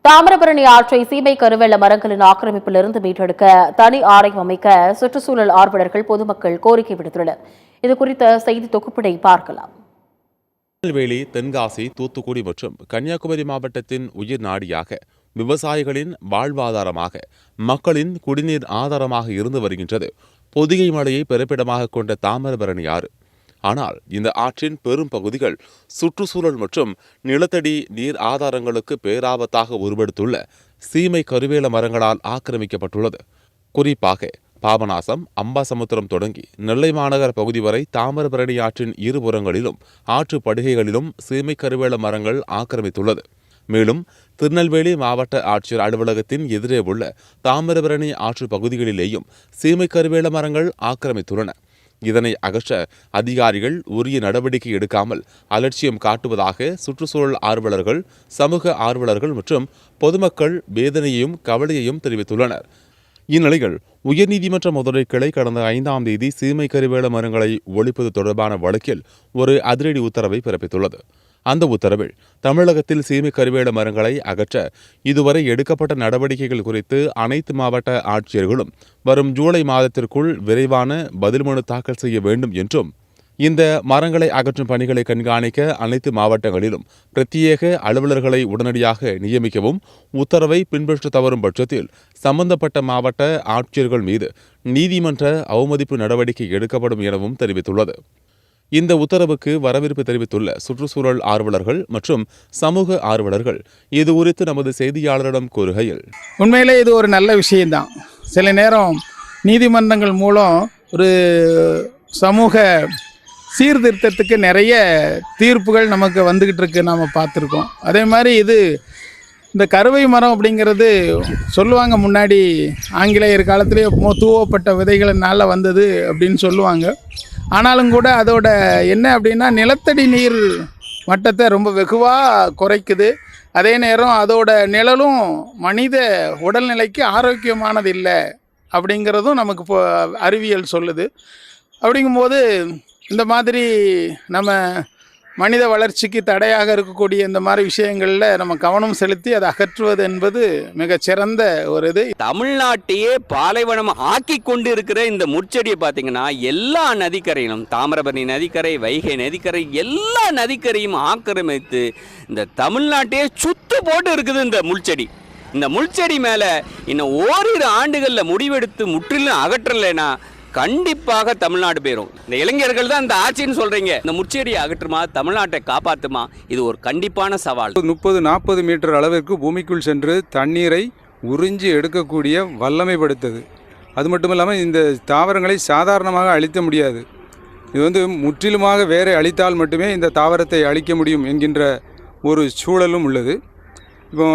தாமிரபரணி ஆற்றை சீமை கருவேல மரங்களின் ஆக்கிரமிப்பிலிருந்து மீட்டெடுக்க தனி ஆணையம் அமைக்க சுற்றுச்சூழல் ஆர்வலர்கள் பொதுமக்கள் கோரிக்கை விடுத்துள்ளனர். இதுகுறித்த செய்தி தொகுப்பினை பார்க்கலாம். திருநெல்வேலி, தென்காசி, தூத்துக்குடி மற்றும் கன்னியாகுமரி மாவட்டத்தின் உயிர் நாடியாக, விவசாயிகளின் வாழ்வாதாரமாக, மக்களின் குடிநீர் ஆதாரமாக இருந்து வருகின்றது பொதிகை மலையை பிறப்பிடமாக கொண்ட தாமிரபரணி ஆறு. ஆனால் இந்த ஆற்றின் பெரும் பகுதிகள் சுற்றுச்சூழல் மற்றும் நிலத்தடி நீர் ஆதாரங்களுக்கு பேராபத்தாக உருவெடுத்துள்ள சீமை கருவேல மரங்களால் ஆக்கிரமிக்கப்பட்டுள்ளது. குறிப்பாக பாபநாசம், அம்பாசமுத்திரம் தொடங்கி நெல்லை மாநகர பகுதி வரை தாமிரபரணி ஆற்றின் இருபுறங்களிலும் ஆற்று படுகைகளிலும் சீமை கருவேல மரங்கள் ஆக்கிரமித்துள்ளது. மேலும் திருநெல்வேலி மாவட்ட ஆட்சியர் அலுவலகத்தின் எதிரே உள்ள தாமிரபரணி ஆற்று பகுதிகளிலேயும் சீமை கருவேல மரங்கள் ஆக்கிரமித்துள்ளன. இதனை அகற்ற அதிகாரிகள் உரிய நடவடிக்கை எடுக்காமல் அலட்சியம் காட்டுவதாக சுற்றுச்சூழல் ஆர்வலர்கள், சமூக ஆர்வலர்கள் மற்றும் பொதுமக்கள் வேதனையையும் கவலையையும் தெரிவித்துள்ளனர். இந்நிலையில் உயர்நீதிமன்ற மதுரை கிளை கடந்த 5ஆம் தேதி சீமை கருவேல மரங்களை ஒழிப்பது தொடர்பான வழக்கில் ஒரு அதிரடி உத்தரவை பிறப்பித்துள்ளது. அந்த உத்தரவில் தமிழகத்தில் சீமை கருவேல மரங்களை அகற்ற இதுவரை எடுக்கப்பட்ட நடவடிக்கைகள் குறித்து அனைத்து மாவட்ட ஆட்சியர்களும் வரும் ஜூலை மாதத்திற்குள் விரைவான பதில் மனு தாக்கல் செய்ய வேண்டும் என்றும், இந்த மரங்களை அகற்றும் பணிகளை கண்காணிக்க அனைத்து மாவட்டங்களிலும் பிரத்யேக அலுவலர்களை உடனடியாக நியமிக்கவும், உத்தரவை பின்பற்ற தவறும் பட்சத்தில் சம்பந்தப்பட்ட மாவட்ட ஆட்சியர்கள் மீது நீதிமன்ற அவமதிப்பு நடவடிக்கை எடுக்கப்படும் எனவும் தெரிவித்துள்ளது. இந்த உத்தரவுக்கு வரவேற்பு தெரிவித்துள்ள சுற்றுச்சூழல் ஆர்வலர்கள் மற்றும் சமூக ஆர்வலர்கள் இது குறித்து நமது செய்தியாளரிடம் கூறுகையில், உண்மையிலே இது ஒரு நல்ல விஷயம்தான். சில நேரம் நீதிமன்றங்கள் மூலம் ஒரு சமூக சீர்திருத்தத்துக்கு நிறைய தீர்ப்புகள் நமக்கு வந்துக்கிட்டு இருக்கு, நாம் பார்த்துருக்கோம். அதே மாதிரி இந்த கருவை மரம் அப்படிங்கிறது சொல்லுவாங்க, முன்னாடி ஆங்கிலேயர் காலத்திலே தூவப்பட்ட விதைகளினால வந்தது அப்படின்னு சொல்லுவாங்க. ஆனாலும் கூட அதோட என்ன அப்படின்னா நிலத்தடி நீர் மட்டத்தை ரொம்ப வெகுவாக குறைக்குது. அதே நேரம் அதோட நிழலும் மனித உடல்நிலைக்கு ஆரோக்கியமானது இல்லை அப்படிங்கிறதும் நமக்கு இப்போ அறிவியல் சொல்லுது. அப்படிங்கும்போது இந்த மாதிரி நம்ம மனித வளர்ச்சிக்கு தடையாக இருக்கக்கூடிய இந்த மாதிரி விஷயங்களில் நம்ம கவனம் செலுத்தி அதை அகற்றுவது என்பது மிகச்சிறந்த ஒரு இது. தமிழ்நாட்டையே பாலைவனம் ஆக்கி கொண்டு இருக்கிற இந்த முட்செடியை பார்த்தீங்கன்னா எல்லா நதிக்கரையிலும், தாமிரபரணி நதிக்கரை, வைகை நதிக்கரை, எல்லா நதிக்கரையும் ஆக்கிரமித்து இந்த தமிழ்நாட்டையே சுத்து போட்டு இருக்குது இந்த முள்செடி. இந்த முள்செடி மேலே இன்னும் ஓரிரு ஆண்டுகளில் முடிவெடுத்து முற்றிலும் அகற்றலைன்னா கண்டிப்பாக தமிழ்நாடு போயிடும். இந்த இளைஞர்கள் தான் இந்த ஆட்சின்னு சொல்றீங்க. இந்த முச்செடியை அகற்றுமா, தமிழ்நாட்டை காப்பாற்றுமா? இது ஒரு கண்டிப்பான சவால். 30-40 மீட்டர் அளவிற்கு பூமிக்குள் சென்று தண்ணீரை உறிஞ்சி எடுக்கக்கூடிய வல்லமை படுத்தது. அது மட்டும் இல்லாமல் இந்த தாவரங்களை சாதாரணமாக அழிக்க முடியாது. இது முற்றிலுமாக வேற அழித்தால் மட்டுமே இந்த தாவரத்தை அழிக்க முடியும் என்கின்ற ஒரு சூழலும் உள்ளது. இப்போ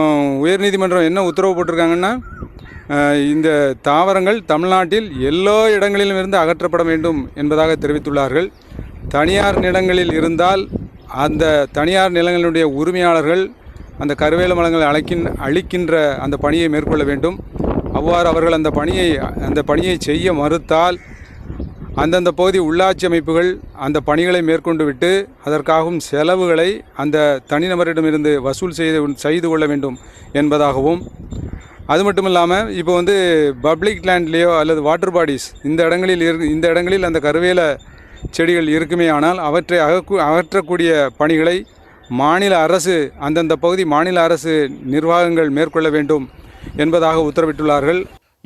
உயர்நீதிமன்றம் என்ன உத்தரவு போட்டிருக்காங்கன்னா, இந்த தாவரங்கள் தமிழ்நாட்டில் எல்லா இடங்களிலும் இருந்து அகற்றப்பட வேண்டும் என்பதாக தெரிவித்துள்ளார்கள். தனியார் நிலங்களில் இருந்தால் அந்த தனியார் நிலங்களுடைய உரிமையாளர்கள் அந்த கருவேல மரங்களை அழிக்கின்ற அந்த பணியை மேற்கொள்ள வேண்டும். அவ்வாறு அவர்கள் அந்த பணியை செய்ய மறுத்தால் அந்தந்த பகுதி உள்ளாட்சி அமைப்புகள் அந்த பணிகளை மேற்கொண்டு விட்டு அதற்காகவும் செலவுகளை அந்த தனிநபரிடமிருந்து வசூல் செய்து கொள்ள வேண்டும் என்பதாகவும், அது மட்டும் இல்லாமல் இப்போ பப்ளிக் லேண்ட்லேயோ அல்லது வாட்டர் பாடிஸ் இந்த இடங்களில் அந்த கருவேல செடிகள் இருக்குமே ஆனால் அவற்றை அகற்றக்கூடிய பணிகளை மாநில அரசு, அந்தந்த பகுதி மாநில அரசு நிர்வாகங்கள் மேற்கொள்ள வேண்டும் என்பதாக உத்தரவிட்டுள்ளார்கள்.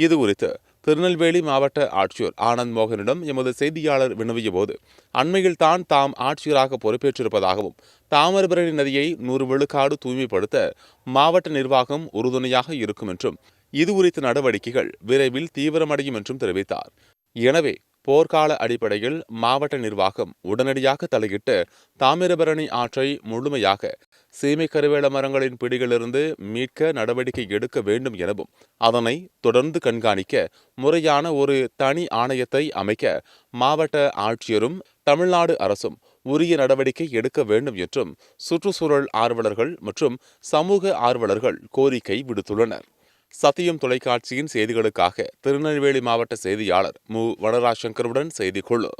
இது குறித்து திருநெல்வேலி மாவட்ட ஆட்சியர் ஆனந்த் மோகனிடம் எமது செய்தியாளர் வினவிய போது, அண்மையில் தாம் ஆட்சியராக பொறுப்பேற்றிருப்பதாகவும், தாமிரபரணி நதியை 100 விழுக்காடு தூய்மைப்படுத்த மாவட்ட நிர்வாகம் உறுதுணையாக இருக்கும் என்றும், இது குறித்த நடவடிக்கைகள் விரைவில் தீவிரமடையும் என்றும் தெரிவித்தார். எனவே போர்க்கால அடிப்படையில் மாவட்ட நிர்வாகம் உடனடியாக தலையிட்டு தாமிரபரணி ஆற்றை முழுமையாக சீமை கருவேல மரங்களின் பிடியிலிருந்து மீட்க நடவடிக்கை எடுக்க வேண்டும் எனவும், அதனை தொடர்ந்து கண்காணிக்க முறையான ஒரு தனி ஆணையத்தை அமைக்க மாவட்ட ஆட்சியரும் தமிழ்நாடு அரசும் உரிய நடவடிக்கை எடுக்க வேண்டும் என்றும் சுற்றுச்சூழல் ஆர்வலர்கள் மற்றும் சமூக ஆர்வலர்கள் கோரிக்கை விடுத்துள்ளனர். சத்தியம் தொலைக்காட்சியின் செய்திகளுக்காக திருநெல்வேலி மாவட்ட செய்தியாளர் மு. வனராஜ் சங்கருடன் செய்திக்குழு.